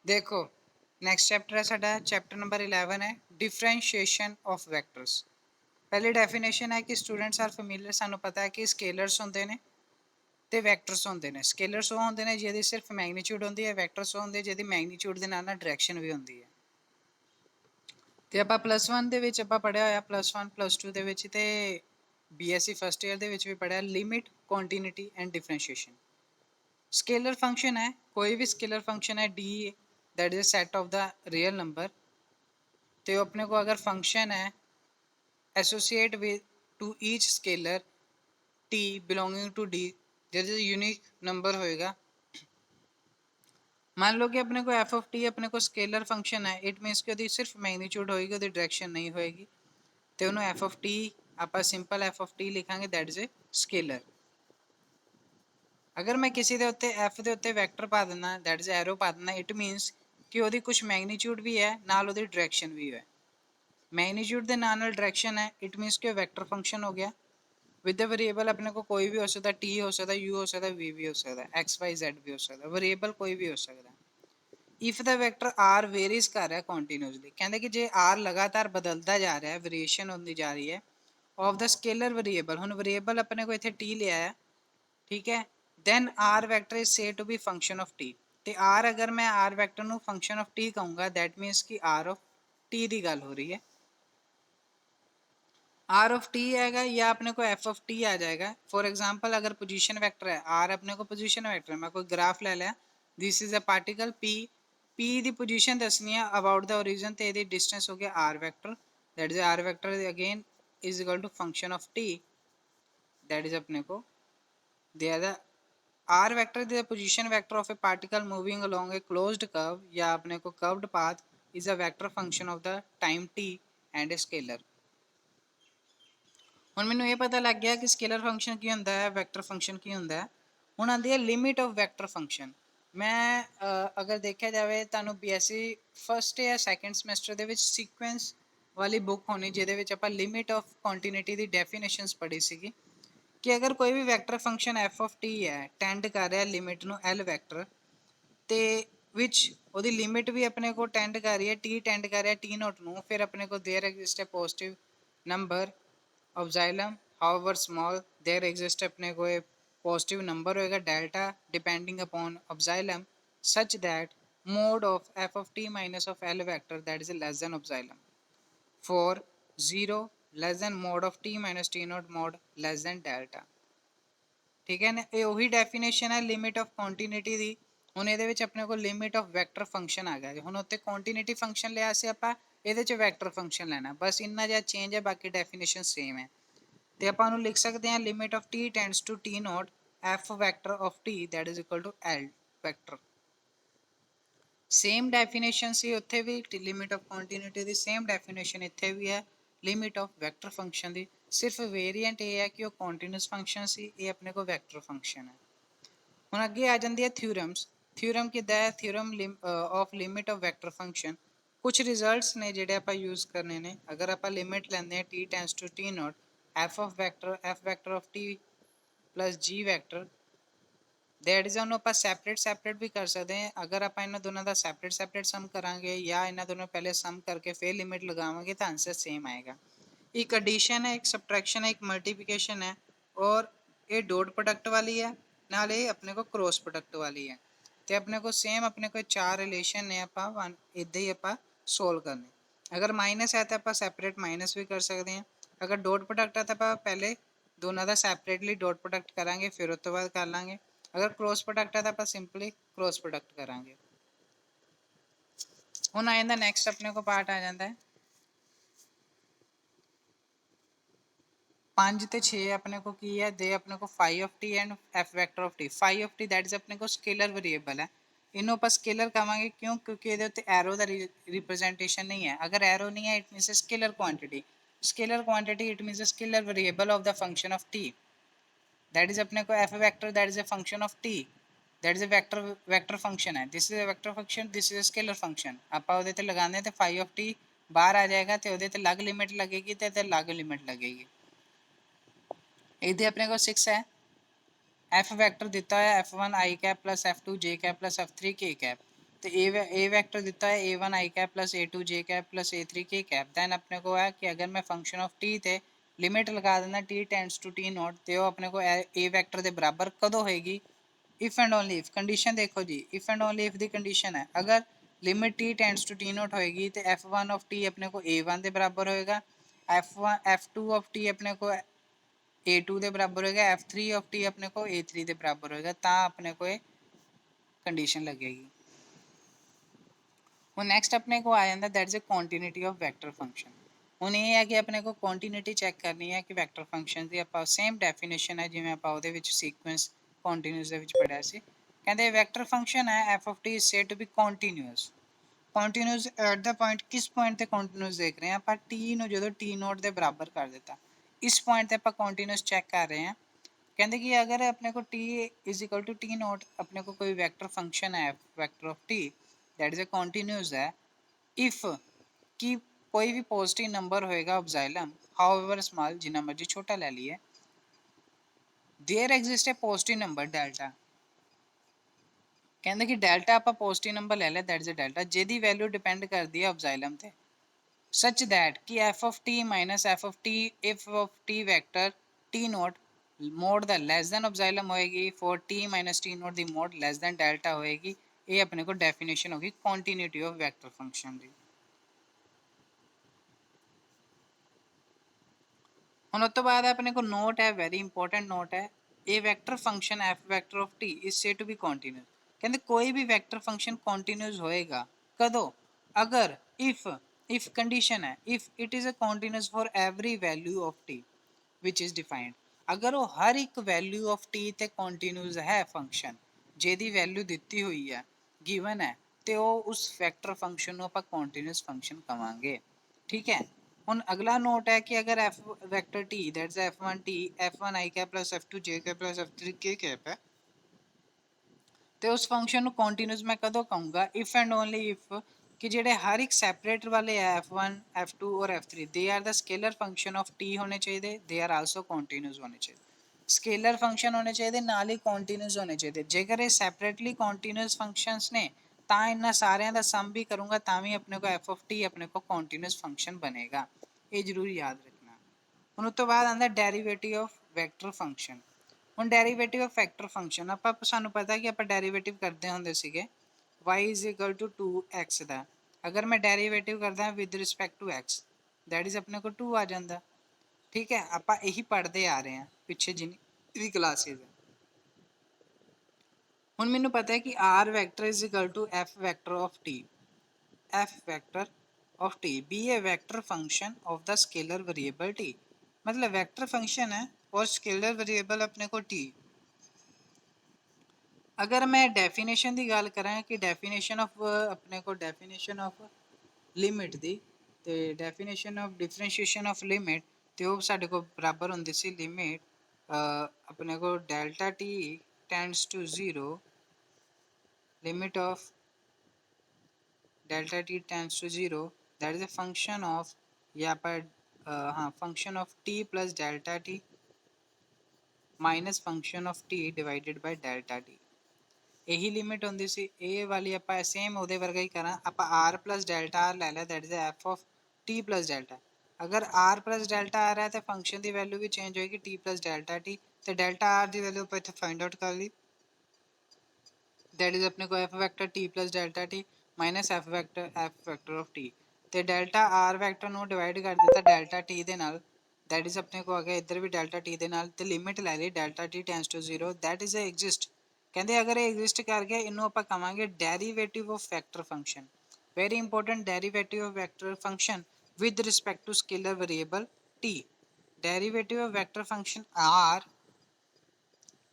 देखो next chapter है साडा चैप्टर नंबर 11 है डिफरेंशिएशन ऑफ वैक्टर्स। पहली डेफिनेशन है कि स्टूडेंट्स आर फेमिलियर, सानू पता है कि स्केलर्स होंदे ने ते वैक्टर्स होंदे ने। स्केलर्स ਉਹ ਹੁੰਦੇ ਨੇ ਜਿਹਦੀ ਸਿਰਫ ਮੈਗਨੀਟਿਊਡ ਹੁੰਦੀ ਹੈ, ਵੈਕਟਰਸ ਉਹ ਹੁੰਦੇ ਜਿਹਦੀ ਮੈਗਨੀਟਿਊਡ ਦੇ ਨਾਲ ਨਾਲ ਡਾਇਰੈਕਸ਼ਨ ਵੀ ਹੁੰਦੀ ਹੈ। ਤੇ ਆਪਾਂ +1 ਦੇ ਵਿੱਚ ਆਪਾਂ ਪੜਿਆ ਹੋਇਆ, +1 +2 ਦੇ ਵਿੱਚ ਤੇ BSc ਫਸਟ ਈਅਰ ਦੇ ਵਿੱਚ ਵੀ ਪੜਿਆ limit, continuity and differentiation. Scalar function है, कोई भी स्केलर फंक्शन है D that is a set of the real number, तो अपने को अगर फंक्शन है associate with to each scalar T belonging to D जैसे यूनिक नंबर होएगा। मान लो कि अपने को एफ ऑफ टी अपने को स्केलर फंक्शन है, इट मीनस कि सिर्फ मैग्नीट्यूड होएगी, वो डायरेक्शन नहीं होएगी, तो उन्होंने एफ ऑफ टी आप सिंपल एफ ऑफ टी लिखांगे दैट इज ए स्केलर। अगर मैं किसी ਦੇ ਉੱਤੇ f ਦੇ ਉੱਤੇ ਵੈਕਟਰ ਪਾ ਦਿੰਦਾ ਦੈਟ ਇਜ਼ ਐਰੋ ਪਾ ਦਿੰਦਾ, ਇਟ ਮੀਨਸ ਕਿ ਉਹਦੀ ਕੁਝ ਮੈਗਨੀਟਿਊਡ ਵੀ ਹੈ ਨਾਲ ਉਹਦੀ ਡਾਇਰੈਕਸ਼ਨ ਵੀ ਹੈ। मैग्नीट्यूड ਦੇ ਨਾਲ ਨਾਲ ਡਾਇਰੈਕਸ਼ਨ ਹੈ, ਇਟ ਮੀਨਸ ਕਿ ਵੈਕਟਰ ਫੰਕਸ਼ਨ ਹੋ ਗਿਆ। विद द वेरिएबल अपने को कोई भी हो सकता है, टी हो सकता है, यू हो सकता है, वी भी हो सकता है, एक्स वाई जेड भी हो सकता है, वेरिएबल कोई भी हो सकता है। If the vector R varies कर रहा है कॉन्टिन्यूसली, कहते कि जे आर लगातार बदलता जा रहा है, वेरिएशन होती जा रही है ऑफ द स्केलर वेरिएबल, हम वेरिएबल अपने को इतने टी लिया है, ठीक है, then r vector is say to be function of t। ਤੇ r अगर मैं r vector ਨੂੰ function of t कहूँगा that means कि r of t ਦੀ ਗੱਲ हो रही है। r of t आएगा या अपने को f of t आ जाएगा। फॉर एग्जांपल अगर पोजीशन वेक्टर है r, अपने को पोजीशन वेक्टर है, मैं कोई ग्राफ ले लिया, this is a particle p, p the position दसनी है अबाउट द ओरिजिन, ਤੇ ਇਹਦੀ डिस्टेंस हो गया r vector, that is r vector again is equal to function of t, that is अपने को they are the r vector is the position vector of a particle moving along a closed curve या अपने को curved path is a vector function of the time t and a scalar। ਹੁਣ ਮੈਨੂੰ ਇਹ ਪਤਾ ਲੱਗ ਗਿਆ ਕਿ स्केलर फंक्शन ਕੀ ਹੁੰਦਾ ਹੈ, ਵੈਕਟਰ फंक्शन ਕੀ ਹੁੰਦਾ ਹੈ। ਹੁਣ ਆਉਂਦੀ ਹੈ लिमिट ऑफ वैक्टर फंक्शन। मैं अगर देखा जाए ਤੁਹਾਨੂੰ BSc फस्ट या सैकेंड ਸਮੈਸਟਰ ਦੇ ਵਿੱਚ सीक्वेंस वाली बुक होनी ਜਿਹਦੇ ਵਿੱਚ ਆਪਾਂ limit of continuity the definitions ਪੜ੍ਹੀ ਸੀਗੀ कि अगर कोई भी vector function F of T है टेंड कर रहा है लिमिट ਨੂੰ एल वैक्टर ਤੇ विच ਉਹਦੀ लिमिट भी अपने को टेंड कर रही है, टी टेंड कर रहा है टी नोट ਨੂੰ, फिर अपने को देयर एग्जिस्ट है positive number of xylem however small, there exist अपने को एक पॉजिटिव नंबर होएगा delta depending upon epsilon such that mod of F of T minus of L vector that is less than epsilon for 0 less than mod of T minus T naught mod less than delta. ठीक है ना, ये वही definition है limit of continuity दी। ਹੁਣ ਇਹਦੇ ਵਿੱਚ ਆਪਣੇ ਕੋਲ ਲਿਮਿਟ ਆਫ ਵੈਕਟਰ ਫੰਕਸ਼ਨ ਆ ਗਿਆ। ਹੁਣ ਉੱਤੇ ਕੰਟੀਨਿਊਟੀ ਫੰਕਸ਼ਨ ਲਿਆ ਸੀ ਆਪਾਂ, ਇਹਦੇ ਚ ਵੈਕਟਰ ਫੰਕਸ਼ਨ ਲੈਣਾ, ਬਸ ਇੰਨਾ ਜਿਹਾ ਚੇਂਜ ਹੈ, ਬਾਕੀ ਡੈਫੀਨੇਸ਼ਨ ਸੇਮ ਹੈ। ਤੇ ਆਪਾਂ ਉਹਨੂੰ ਲਿਖ ਸਕਦੇ ਹਾਂ limit of t tends to t naught f vector of t that is equal to l vector. Same definition सी उत्थे भी लिमिट ऑफ कंटिन्यूटी दी, सेम डेफिनेशन इत्थे भी है लिमिट ऑफ वैक्टर फंक्शन दी, सिर्फ वेरिएंट ये है कि वो कॉन्टिन्यूस फंक्शन सी, ये अपने को वैक्टर फंक्शन है। हुण अगे आ जांदी है थ्योरम्स। थ्योरम किदा है, theorem of limit of vector function. कुछ रिजल्ट्स ने जिहड़े आपां यूज करने ने, अगर आपां लिमिट लैंदे हैं T tends to T naught F vector of T plus G vector that is ਉਹਨੂੰ ਆਪਾਂ ਸੈਪਰੇਟ ਵੀ ਕਰ ਸਕਦੇ ਹਾਂ। ਅਗਰ ਆਪਾਂ ਇਹਨਾਂ ਦੋਨਾਂ ਦਾ ਸੈਪਰੇਟ ਸਮ ਕਰਾਂਗੇ ਜਾਂ ਇਹਨਾਂ ਦੋਨੋਂ ਪਹਿਲੇ ਸਮ ਕਰਕੇ ਫਿਰ ਲਿਮਿਟ ਲਗਾਵਾਂਗੇ ਤਾਂ ਆंसर सेम आएगा। एक एडिशन है, एक सबट्रैक्शन है, एक मल्टीप्लिकेशन है और ये डॉट प्रोडक्ट वाली है, नाले अपने को क्रॉस प्रोडक्ट वाली है। तो अपने को सेम अपने को चार रिलेशन ने आप इदा ही आप सोल्व करने। अगर माइनस है तो आप सैपरेट माइनस भी कर सकते हैं, अगर डॉट प्रोडक्ट है तो आप पहले दोनों का सैपरेटली डॉट प्रोडक्ट करांगे फिर उस तो बाद कर लांगे। अगर क्रॉस प्रोडक्ट है तो आप सिंपली क्रॉस प्रोडक्ट करांगे। हुण आ जांदा नैक्सट अपने को पार्ट आ जाता है 5 ਤੇ 6 अपने को की है दे अपने को phi of T and F vector of T. Phi of T that is अपने को स्केलर वेरिएबल है, इन्हों आप स्केलर कहेंगे क्यों, क्योंकि ये एरो का रिप्रेजेंटेशन नहीं है। अगर एरो नहीं है it means scalar quantity, scalar quantity it means scalar variable of the function of T, that is अपने को F vector that is a function of T, that is a vector function है, this is a vector function, this is a scalar function. आप वो लगाने तो phi of T बाहर आ जाएगा तो वो अलग लिमिट लगेगी तो अलग लिमिट लगेगी। इधर अपने को 6 है, एफ वैक्टर दिता है F1 आई कैप प्लस F2 जे कैप प्लस F3 के कैप, तो ए वेक्टर दिता है a1 आई कैप प्लस a2 जे कैप प्लस a3 के कैप। दैन अपने को है कि अगर मैं फंक्शन ऑफ टी थे लिमिट लगा देना T tends to T naught तो अपने को ए वेक्टर के बराबर कदों होएगी if and only if. Condition देखो जी, if and only if the condition है अगर limit T tends to T naught होएगी तो f1 ऑफ टी अपने को a1 के बराबर होएगा, f2 ऑफ टी अपने को a2 के बराबर होएगा, f3 ऑफ टी अपने को a3 के बराबर होएगा, ता अपने को कंडीशन लगेगी। ਹੁਣ ਨੈਕਸਟ ਆਪਣੇ ਕੋ ਆ ਜਾਂਦਾ that is a continuity of vector function. ਹੁਣ ਇਹ ਹੈ ਕਿ ਆਪਣੇ ਕੋ ਕੰਟੀਨਿਊਟੀ ਚੈੱਕ ਕਰਨੀ ਹੈ ਕਿ ਵੈਕਟਰ ਫੰਕਸ਼ਨ ਦੀ ਆਪਾਂ ਸੇਮ ਡੈਫੀਨੇਸ਼ਨ ਹੈ ਜਿਵੇਂ ਆਪਾਂ ਉਹਦੇ ਵਿੱਚ ਸੀਕੁਐਂਸ ਕੰਟੀਨਿਊਸ ਦੇ ਵਿੱਚ ਪੜਿਆ ਸੀ। ਕਹਿੰਦੇ ਵੈਕਟਰ ਫੰਕਸ਼ਨ ਹੈ f of t is said to be continuous। Continuous at the point, ਕਿਸ ਪੁਆਇੰਟ ਤੇ ਕੰਟੀਨਿਊਸ ਦੇਖ ਰਹੇ ਹਾਂ ਆਪਾਂ t ਨੂੰ ਜਦੋਂ t ਨੋਟ ਦੇ ਬਰਾਬਰ ਕਰ ਦਿੱਤਾ ਇਸ ਪੁਆਇੰਟ ਤੇ ਆਪਾਂ ਕੰਟੀਨਿਊਸ ਚੈੱਕ ਕਰ ਰਹੇ ਹਾਂ। ਕਹਿੰਦੇ ਕਿ ਅਗਰ ਆਪਣੇ ਕੋ t is equal to t naught अपने को कोई वेक्टर फंक्शन है vector of t that is a continuous है इफ कि कोई भी पॉजिटिव नंबर होएगा ऑफ जाइलम हाउएवर स्मॉल जितना मर्जी छोटा ले लिए there exist a positive number delta. ਕਹਿੰਦੇ ਕਿ ਡੈਲਟਾ ਆਪਾਂ ਪੋਜ਼ਿਟਿਵ ਨੰਬਰ ਲੈ ਲਿਆ दैट इज अ डेल्टा ਜਿਹਦੀ ਵੈਲਿਊ ਡਿਪੈਂਡ ਕਰਦੀ ਹੈ ऑब्जाइलम ਤੇ such that कि f of t minus f of t if of t vector t naught mod ਦਾ ਲੈਸ ਦੈਨ ऑब्जाइलम ਹੋਏਗੀ for t minus t naught ਦੀ ਮੋਡ ਲੈਸ ਦੈਨ ਡੈਲਟਾ ਹੋਏਗੀ। ਇਹ ਆਪਣੇ ਕੋ ਡੈਫੀਨੇਸ਼ਨ ਹੋਗੀ ਕੰਟੀਨਿਊਟੀ ਆਫ ਵੈਕਟਰ ਫੰਕਸ਼ਨ ਦੀ। ਹੁਣ ਉਸ ਤੋਂ ਬਾਅਦ ਆਪਣੇ ਕੋ ਨੋਟ ਹੈ ਵੈਰੀ ਇੰਪੋਰਟੈਂਟ ਨੋਟ ਹੈ ਇਹ vector function f vector of t is said to be continuous. ਕਹਿੰਦੇ ਕੋਈ ਵੀ ਵੈਕਟਰ ਫੰਕਸ਼ਨ ਕੰਟੀਨਿਊਸ ਹੋਏਗਾ ਕਦੋਂ ਅਗਰ if condition है if it is a continuous for every value of t which is defined। अगर वो हर एक वैल्यू ऑफ t ਤੇ ਕੰਟੀਨਿਊਸ ਹੈ ਫੰਕਸ਼ਨ ਜਿਹਦੀ ਵੈਲਿਊ ਦਿੱਤੀ ਹੋਈ ਹੈ ਗਿਵਨ ਹੈ ਤੇ ਉਹ ਉਸ ਵੈਕਟਰ ਫੰਕਸ਼ਨ ਨੂੰ ਆਪਾਂ ਕੰਟੀਨਿਊਸ ਫੰਕਸ਼ਨ ਕਵਾਂਗੇ। ਠੀਕ ਹੈ। ਹੁਣ ਅਗਲਾ ਨੋਟ ਹੈ ਕਿ ਅਗਰ f vector t that's f1 t f1 i cap plus f2 j cap plus f3 k cap है ਤੇ ਉਸ ਫੰਕਸ਼ਨ ਨੂੰ ਕੰਟੀਨਿਊਸ ਮੈਂ ਕਦੋਂ ਕਹੂੰਗਾ ਇਫ ਐਂਡ ਓਨਲੀ ਇਫ कि ਜਿਹੜੇ ਹਰ ਇੱਕ ਸੈਪਰੇਟ ਵਾਲੇ ਹੈ f1 f2 और f3 they are the scalar function of t होने चाहिए दे आर आल्सो कंटिन्यूस होने चाहिए। स्केलर फंक्शन होने चाहिए ਨਾਲ ਹੀ ਕੰਟੀਨਿਊਸ ਹੋਣੇ ਚਾਹੀਦੇ ਜੇਕਰ ਇਹ ਸੈਪਰੇਟਲੀ ਕੰਟੀਨਿਊਸ ਫੰਕਸ਼ਨਸ ਨੇ ਤਾਂ ਇਹਨਾਂ ਸਾਰਿਆਂ ਦਾ ਸਮ ਵੀ ਕਰੂੰਗਾ ਤਾਂ ਵੀ ਆਪਣੇ ਕੋ f of t ਆਪਣੇ ਕੋ ਕੰਟੀਨਿਊਸ ਫੰਕਸ਼ਨ ਬਣੇਗਾ। ਇਹ ਜ਼ਰੂਰ ਯਾਦ ਰੱਖਣਾ। ਹੁਣ ਉਸ ਤੋਂ ਬਾਅਦ ਆਉਂਦਾ ਡੈਰੀਵੇਟਿਵ ਆਫ ਵੈਕਟਰ ਫੰਕਸ਼ਨ। ਹੁਣ ਡੈਰੀਵੇਟਿਵ ਆਫ ਵੈਕਟਰ ਫੰਕਸ਼ਨ ਆਪਾਂ ਸਾਨੂੰ ਪਤਾ ਕਿ ਆਪਾਂ ਡੈਰੀਵੇਟਿਵ ਕਰਦੇ ਹੁੰਦੇ ਸੀਗੇ y is equal to 2x ਦਾ अगर मैं डेरिवेटिव करता with respect to x that is अपने को 2 आ जाता। ठीक है आप यही पढ़ते आ रहे हैं पिछे जिन्नी भी क्लासेज है। हुण मैनू पता है कि r vector is equal to f vector of t f vector of t be a vector function of the scalar variable t। मतलब वैक्टर फंक्शन है और स्केलर वेरिएबल अपने को t। अगर मैं डेफिनेशन की गल करा कि डेफिनेशन ऑफ अपने को डेफिनेशन ऑफ लिमिट दी ते definition of differentiation of limit तो वो साढ़े को बराबर होंदी सी लिमिट अपने को delta T tends to zero limit of delta T tends to zero that is a function of या पर हाँ function of T plus delta T minus function of T divided by delta t. यही limit होंगी सी ए वाली आप same वो वर्गा ही करा आप आर प्लस डेल्टा आर लै लिया that is F of T plus delta. अगर आर प्लस डेल्टा आ रहा है तो फंक्शन की वैल्यू भी चेंज होएगी टी प्लस डेल्टा टी तो डेल्टा आर की वैल्यू आप इतने फाइंड आउट कर ली दैट इज अपने को F vector T plus delta T minus F vector of T तो डेल्टा आर वैक्टर ਨੂੰ डिवाइड कर दिता डेल्टा टी ਦੇ ਨਾਲ दैट इज अपने को आ गया इधर भी डेल्टा टी ਦੇ ਨਾਲ ਤੇ ਲਿਮਿਟ ਲੈ ਲਈ delta T tends to zero that is exist. ਕਹਿੰਦੇ ਅਗਰ ਇਹ ਐਗਜ਼ਿਸਟ ਕਰ ਗਿਆ ਇਹਨੂੰ ਆਪਾਂ ਕਵਾਂਗੇ derivative of vector function. Very important derivative of vector function with respect to scalar variable t। Derivative of vector function r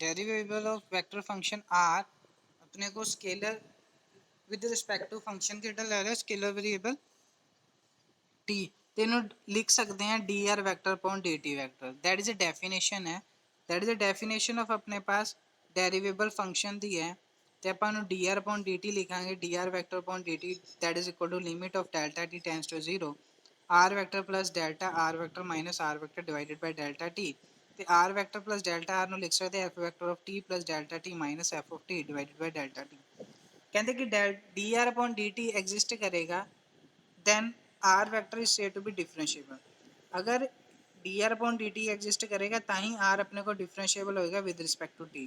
derivative of vector function r अपने को scalar with respect to function के ले रहे scalar variable t तेनों लिख सकते हैं D R vector upon D T vector that is a definition है that is a definition of अपने पास डेरिवेबल फंक्शन दी है तो अपन D R upon D T लिखांगे D R vector upon D T that is equal to limit of delta T tends to zero R vector plus delta R vector minus R vector divided by delta T तो R vector plus delta are लिख सकते हैं F vector of T plus delta T minus F of T divided by delta T. कहते कि D R upon D T exist करेगा then R vector is said to be differentiable. अगर D R upon D T exist करेगा ताही R अपने को differentiable होएगा with respect to T.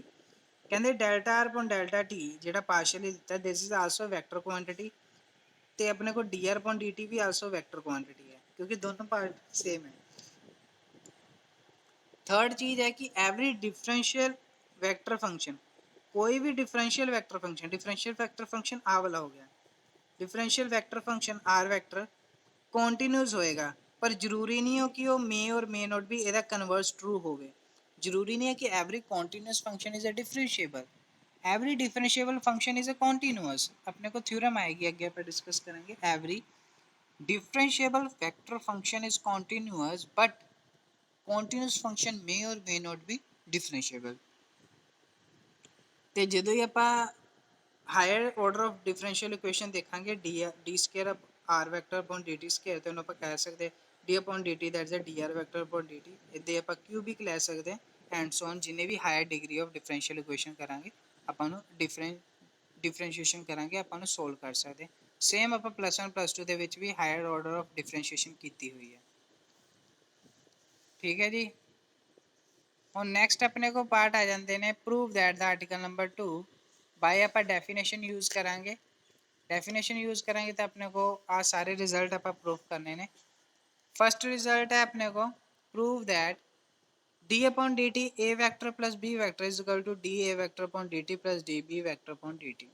कहते delta R upon delta T ਜਿਹੜਾ partially ਦਿੱਤਾ this is also vector quantity ਤੇ ਆਪਣੇ ਕੋਲ D R upon D T भी आल्सो वैक्टर क्वांटिटी है क्योंकि दोनों पार्ट सेम है। थर्ड चीज है कि एवरी डिफरेंशियल वेक्टर फंक्शन, कोई भी डिफरेंशियल वेक्टर फंक्शन आ वाला हो गया, differential vector function r vector continuous होएगा पर जरूरी नहीं हो कि वो मे और मे नॉट भी ਇਹਦਾ कन्वर्स ट्रू होवे। जरूरी नहीं है कि every continuous function is a differentiable, every differentiable function is a continuous. अपने को थ्योरम आएगी आगे पर डिस्कस करेंगे। Every differentiable vector function is continuous but continuous function may or may not be differentiable. ਤੇ ਜਦੋਂ ਹੀ ਆਪਾਂ higher order of differential equation ਦੇਖਾਂਗੇ D square R vector upon D T square ਤੇ ਉਹਨੂੰ ਆਪਾਂ ਕਹਿ ਸਕਦੇ D upon D T that's a D R vector upon D T. ਇਹਦੇ ਆਪਾਂ ਕਿਊਬਿਕ ਲੈ ਸਕਦੇ ਐਂਡ ਸੋ ਔਨ। ਜਿੰਨੇ ਵੀ higher degree of differential equation ਕਰਾਂਗੇ ਆਪਾਂ ਨੂੰ ਡਿਫਰੈਂਸ਼ੀਏਸ਼ਨ ਕਰਾਂਗੇ ਆਪਾਂ ਨੂੰ ਸੋਲਵ ਕਰ ਸਕਦੇ। ਸੇਮ ਆਪਾਂ +1 +2 ਦੇ ਵਿੱਚ ਵੀ ਹਾਇਰ ਆਰਡਰ ਆਫ ਡਿਫਰੈਂਸ਼ੀਏਸ਼ਨ ਕੀਤੀ ਹੋਈ ਹੈ। ਠੀਕ ਹੈ ਜੀ। ਹੁਣ ਨੈਕਸਟ ਆਪਣੇ ਕੋ ਪਾਰਟ ਆ ਜਾਂਦੇ ਨੇ prove that the article number 2 ਬਾਈ ਆਪਾਂ ਡੈਫੀਨੇਸ਼ਨ ਯੂਜ਼ ਕਰਾਂਗੇ। डेफिनेशन यूज करेंगे तो अपने को आज सारे रिजल्ट आप प्रूव करने ने। फर्स्ट रिजल्ट है अपने को prove that d upon D t a vector plus B vector is equal to d A vector upon D t plus D B vector upon D t.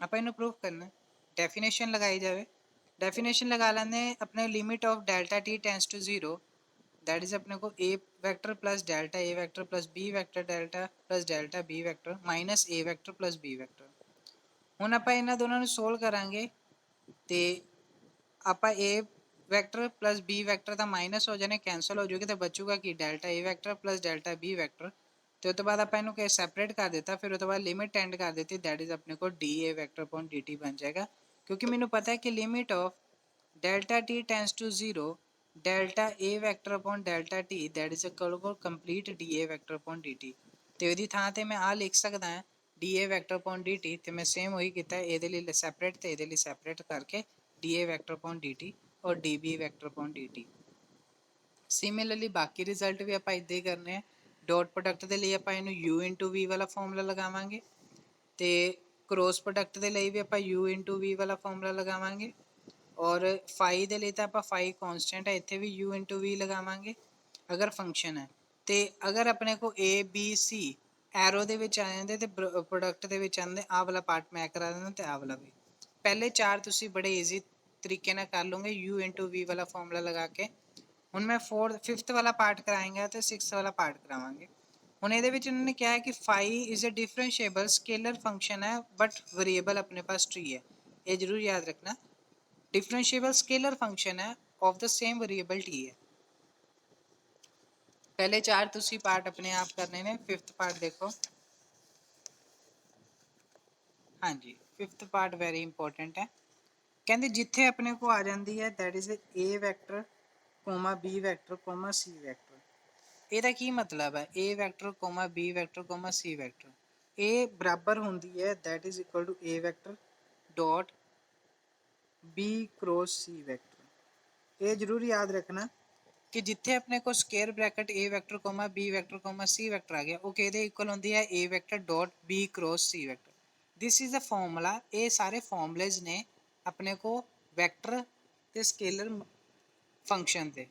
आप इन्हें prove करना definition लगाई जाए। Definition लगा लेने अपने limit of delta T tends to 0 that is अपने को A vector plus delta A vector plus B vector delta plus delta B vector minus A vector plus B vector. ਹੁਣ ਆਪਾਂ ਇਹਨਾਂ ਦੋਨਾਂ ਨੂੰ ਸੋਲਵ ਕਰਾਂਗੇ ਤੇ ਆਪਾਂ a vector plus b vector the minus ਹੋ ਜਾਣੇ ਕੈਂਸਲ ਹੋ ਜਾਊਗੇ ਤੇ ਬਚੂਗਾ ਕਿ delta a vector plus delta b vector. ਤੇ ਉਸ ਤੋਂ ਬਾਅਦ ਆਪਾਂ ਇਹਨੂੰ ਕਿ ਸੈਪਰੇਟ ਕਰ ਦਿੱਤਾ ਫਿਰ ਉਸ ਤੋਂ ਬਾਅਦ ਲਿਮਿਟ ਐਂਡ ਕਰ ਦਿੱਤੀ ਦੈਟ ਇਜ਼ ਆਪਣੇ ਕੋਲ dA ਵੈਕਟਰ ਅਪੋਨ dt ਬਣ ਜਾਏਗਾ ਕਿਉਂਕਿ ਮੈਨੂੰ ਪਤਾ ਹੈ ਕਿ limit of delta t tends to 0 delta a vector upon delta t that is equal to complete dA vector upon dt। ਤੇ ਉਹਦੀ ਥਾਂ ਤੇ ਮੈਂ ਆ ਲਿਖ ਸਕਦਾ ਹਾਂ D A vector upon D T. तो मैं सेम वही किया ये सैपरेट तो ये सैपरेट करके डी ए वैक्टर अपॉन डी टी और D B vector upon D T. Similarly बाकी रिजल्ट भी आप इदा ही करने हैं। डॉट प्रोडक्ट के लिए आप यू इंटू वी वाला फॉर्मूला लगावे तो क्रॉस प्रोडक्ट के लिए भी आप यू इंटू वी वाला फॉर्मूला लगावे और फाई के लिए तो आप फाई कॉन्सटेंट है इतने भी यू इंटू वी लगावे अगर फंक्शन है। तो अगर अपने को ए बी सी ਐਰੋ ਦੇ ਵਿੱਚ ਆ ਜਾਂਦੇ ਤੇ ਪ੍ਰੋਡਕਟ ਦੇ ਵਿੱਚ ਆਉਂਦੇ ਆਹ ਵਾਲਾ ਪਾਰਟ ਮੈਂ ਕਰਾ ਦਿੰਦਾ ਤੇ ਆਹ ਵਾਲਾ ਵੀ। ਪਹਿਲੇ ਚਾਰ ਤੁਸੀਂ ਬੜੇ ਈਜ਼ੀ ਤਰੀਕੇ ਨਾਲ ਕਰ ਲਓਗੇ u ਇੰਟੂ v ਵਾਲਾ ਫਾਰਮੂਲਾ ਲਗਾ ਕੇ। ਹੁਣ ਮੈਂ 5th ਵਾਲਾ ਪਾਰਟ ਕਰਾਏਗਾ ਤੇ 6th ਵਾਲਾ ਪਾਰਟ ਕਰਾਵਾਂਗੇ। ਹੁਣ ਇਹਦੇ ਵਿੱਚ ਇਹਨਾਂ ਨੇ ਕਿਹਾ ਹੈ ਕਿ phi is a differentiable scalar function है बट वेरिएबल अपने पास ट्री है। ये जरूर याद रखना डिफरेंशिएबल स्केलर फंक्शन है of the same variable t है। पहले चार तुसी पार्ट अपने आप करने ने। 5th पार्ट देखो। हाँ जी 5th पार्ट वेरी इंपॉर्टेंट है। कहते जिथे अपने को आ जाती है that is A vector comma B vector comma C vector. ਇਹਦਾ ਕੀ मतलब है A vector comma B vector comma C vector ए बराबर होंगी है that is equal to A vector dot B cross C vector. ये जरूर याद रखना कि जिथे अपने को square bracket A vector comma B vector comma C vector आ गया वो किहदे इक्वल होंदी है A vector dot B cross C vector. This is the formula. ये सारे फॉर्मूलेज ने अपने को वैक्टर ते स्केलर फंक्शन ते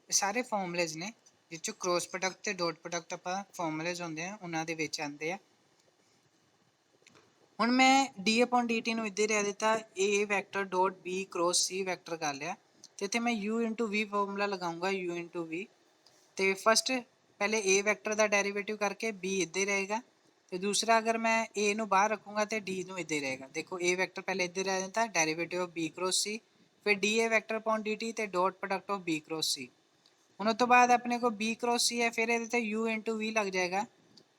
सारे फॉर्मूलेज ने जिस क्रॉस प्रोडक्ट ते डॉट प्रोडक्ट आप फॉर्मूलेज होंदे हैं उन्हां दे विच आंदे आ। हुण मैं डी अपॉन डी टी नूं इद्दां ही रह दित्ता A vector dot B cross C vector कर लिया तो इतने मैं यू इंटू वी फॉर्मूला लगाऊंगा यू इंटू वी। तो फस्ट पहले ए वैक्टर का डेरीवेटिव करके बी इधर ही रहेगा तो दूसरा अगर मैं ए नू बाहर रखूँगा तो डी नू इधर ही रहेगा। देखो ए वैक्टर पहले इधर रह जाता है derivative of B cross C फिर डी ए वैक्टर अपॉन डी टी तो dot product of B cross C. उन तो बाद अपने को बी क्रॉस सी है फिर ये यू इंटू वी लग जाएगा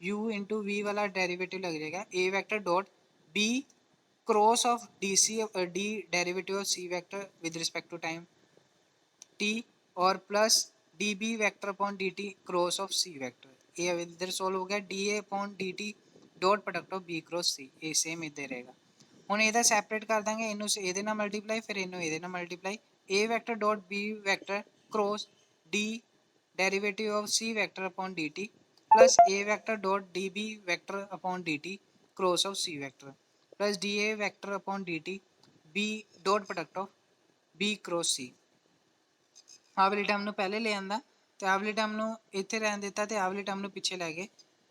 यू इंटू वी वाला डेरीवेटिव लग जाएगा A vector dot B cross of D C D derivative of C vector with respect to time T और plus D B vector upon D T cross of C vector. ये इधर solve हो गया D A upon D T dot product of B cross C, ਇਹ same ਇੱਦਾਂ ਰਹੇਗਾ। ਹੁਣ ਇਹਦਾ ਸੈਪਰੇਟ ਕਰ ਦਾਂਗੇ, ਇਹਨੂੰ ਇਹਦੇ ਨਾਲ ਮਲਟੀਪਲਾਈ, ਫਿਰ ਇਹਨੂੰ ਇਹਦੇ ਨਾਲ multiply. A vector dot B vector cross D derivative of C vector upon dt plus A vector dot DB vector upon DT cross of C vector plus DA vector upon DT B dot product of B cross C। ਆਹ ਵਾਲੀ term ਨੂੰ ਪਹਿਲੇ ਲੈ ਆਂਦਾ ਤੇ ਆਹ ਵਾਲੀ term ਨੂੰ ਇੱਥੇ ਰਹਿਣ ਦਿੱਤਾ ਤੇ ਆਹ ਵਾਲੀ ਟਰਮ ਨੂੰ ਪਿੱਛੇ ਲੈ ਗਏ।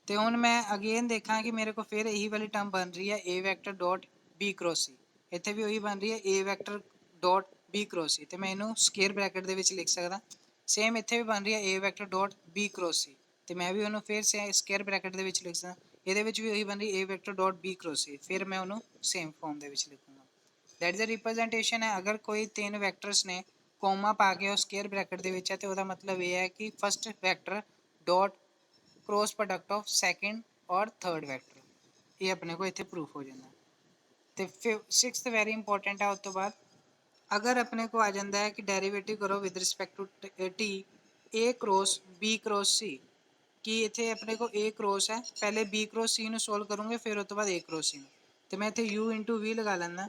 ਤੇ ਹੁਣ ਮੈਂ ਅਗੇਨ ਦੇਖਾਂ ਕਿ ਮੇਰੇ ਕੋਲ ਫਿਰ ਇਹੀ ਵਾਲੀ ਟਰਮ ਬਣ ਰਹੀ ਹੈ A vector dot B cross C, ਇੱਥੇ ਵੀ ਉਹੀ ਬਣ ਰਹੀ ਹੈ A vector dot B cross C, ਤੇ ਮੈਂ ਇਹਨੂੰ ਸਕੁਅਰ ਬ੍ਰੈਕਟ ਦੇ ਵਿੱਚ ਲਿਖ ਸਕਦਾ। ਸੇਮ ਇੱਥੇ ਵੀ ਬਣ ਰਹੀ ਹੈ A vector dot B cross C, ਤੇ ਮੈਂ ਵੀ ਉਹਨੂੰ ਫਿਰ ਸਕੁਅਰ ਬ੍ਰੈਕਟ ਦੇ ਵਿੱਚ ਲਿਖ ਸਕਦਾ। ਇਹਦੇ ਵਿੱਚ ਵੀ ਉਹੀ ਬਣ ਰਹੀ A vector dot B cross C, ਫਿਰ ਮੈਂ ਉਹਨੂੰ ਸੇਮ ਫਾਰਮ ਦੇ ਵਿੱਚ ਲਿਖੂੰਗਾ। ਦੈਟ ਇਜ਼ ਅ ਰਿਪਰੈਜ਼ੈਂਟੇਸ਼ਨ ਹੈ। ਅਗਰ ਕੋਈ ਤਿੰਨ ਵੈਕਟਰਸ ਨੇ ਕੋਮਾ ਪਾ ਕੇ ਉਹ ਸਕੁਅਰ ਬ੍ਰੈਕਟ ਦੇ ਵਿੱਚ ਹੈ ਤੇ ਉਹਦਾ ਮਤਲਬ ਇਹ ਹੈ ਕਿ first vector dot cross product of second और थर्ड वैक्टर, ये अपने को इतने प्रूफ हो जाना। तो फिर सिक्स्थ वेरी इंपॉर्टेंट है। उस तो बाद अगर अपने को आ जाता है कि डेरिवेटिव करो with respect to t A cross B cross C, कि इतने अपने को A क्रॉस है, पहले B क्रॉस C सोल्व करूँगे, फिर उस तो बाद A क्रॉस C। तो मैं इतने U इंटू V लगा लेना,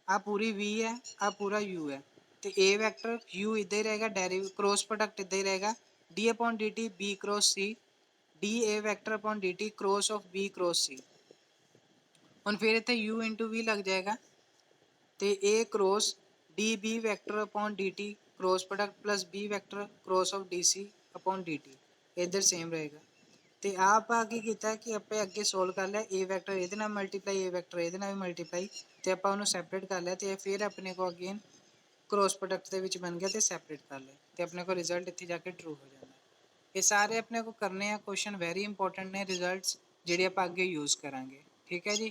आ पूरी V है, आ पूरा U है, तो A वैक्टर U इधर ही रहेगा, क्रॉस प्रोडक्ट इधर ही रहेगा, D upon D T B cross C D A vector upon D T cross of B cross C। ਹੁਣ ਫਿਰ ਇੱਥੇ U ਇੰਟੂ V ਲੱਗ ਜਾਏਗਾ ਤੇ A cross D B vector upon D T cross product plus B vector cross of D C upon D T, ਇੱਧਰ same ਰਹੇਗਾ। ਤੇ ਆਪਾਂ ਕੀ ਕੀਤਾ ਕਿ ਆਪਾਂ ਅੱਗੇ ਸੋਲਵ ਕਰ ਲਿਆ A ਵੈਕਟਰ ਇਹਦੇ ਨਾਲ ਮਲਟੀਪਲਾਈ, A ਵੈਕਟਰ ਇਹਦੇ ਨਾਲ ਵੀ ਮਲਟੀਪਲਾਈ, ਤੇ ਆਪਾਂ ਉਹਨੂੰ ਸੈਪਰੇਟ ਕਰ ਲਿਆ ਤੇ ਫਿਰ ਆਪਣੇ ਕੋ ਅਗੇਨ क्रॉस प्रोडक्ट ਦੇ ਵਿੱਚ ਬਣ ਗਿਆ ਤੇ ਸੈਪਰੇਟ ਕਰ ਲਿਆ ਤੇ ਆਪਣੇ ਕੋ ਰਿਜ਼ਲਟ ਇੱਥੇ ਜਾ ਕੇ ਟਰੂ ਹੋ ਜਾਂਦਾ। ये सारे अपने को करने हैं क्वेश्चन, वेरी इंपॉर्टेंट ने रिजल्ट्स ਜਿਹੜੇ ਆਪਾਂ ਅੱਗੇ यूज़ करांगे। ठीक है जी।